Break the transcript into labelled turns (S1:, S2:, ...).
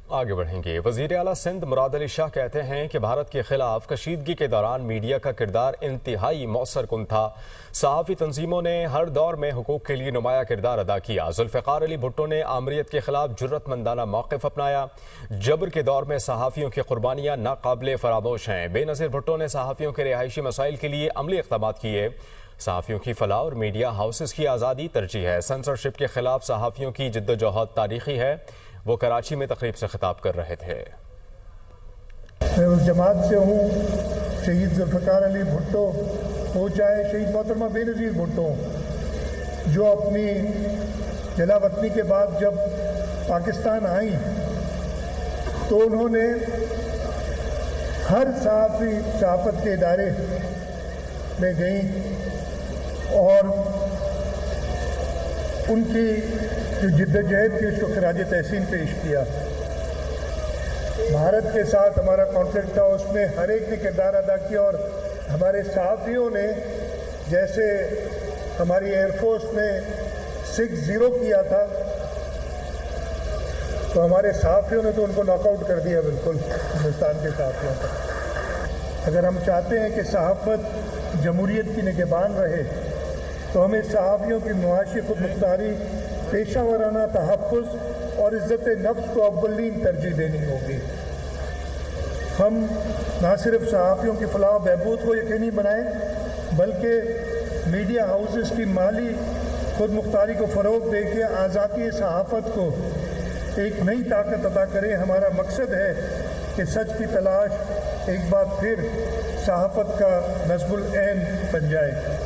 S1: آگے بڑھیں گے۔ وزیر اعلیٰ سندھ مراد علی شاہ کہتے ہیں کہ بھارت کے خلاف کشیدگی کے دوران میڈیا کا کردار انتہائی مؤثر کن تھا۔ صحافی تنظیموں نے ہر دور میں حقوق کے لیے نمایاں کردار ادا کیا۔ ذوالفقار علی بھٹو نے آمریت کے خلاف جرأت مندانہ موقف اپنایا۔ جبر کے دور میں صحافیوں کی قربانیاں ناقابل فراموش ہیں۔ بے نظیر بھٹو نے صحافیوں کے رہائشی مسائل کے لیے عملی اقدامات کیے۔ صحافیوں کی فلاح اور میڈیا ہاؤسز کی آزادی ترجیح ہے۔ سنسرشپ کے خلاف صحافیوں کی جدوجہد تاریخی ہے۔ وہ کراچی میں تقریب سے خطاب کر رہے تھے۔
S2: میں اس جماعت سے ہوں، شہید ذوالفقار علی بھٹو ہو چاہے شہید محترمہ بے نظیر بھٹو، جو اپنی جلا وطنی کے بعد جب پاکستان آئیں تو انہوں نے ہر صحافت کے ادارے میں گئیں اور ان کی جو جدوجہد تھی اس کو خراج تحسین پیش کیا۔ بھارت کے ساتھ ہمارا کانفلکٹ تھا، اس میں ہر ایک نے کردار ادا کیا، اور ہمارے صحافیوں نے جیسے ہماری ایئر فورس نے 6-0 کیا تھا تو ہمارے صحافیوں نے تو ان کو ناک آؤٹ کر دیا بالکل ہندوستان کے صحافیوں کا۔ اگر ہم چاہتے ہیں کہ صحافت جمہوریت کی نگہبان رہے تو ہمیں صحافیوں کی معاشی خود مختاری، پیشہ ورانہ تحفظ اور عزت نفس کو اولین ترجیح دینی ہوگی۔ ہم نہ صرف صحافیوں کی فلاح و بہبود کو یقینی بنائیں بلکہ میڈیا ہاؤسز کی مالی خود مختاری کو فروغ دے کے آزادی صحافت کو ایک نئی طاقت عطا کریں۔ ہمارا مقصد ہے کہ سچ کی تلاش ایک بار پھر صحافت کا نصب العین بن جائے۔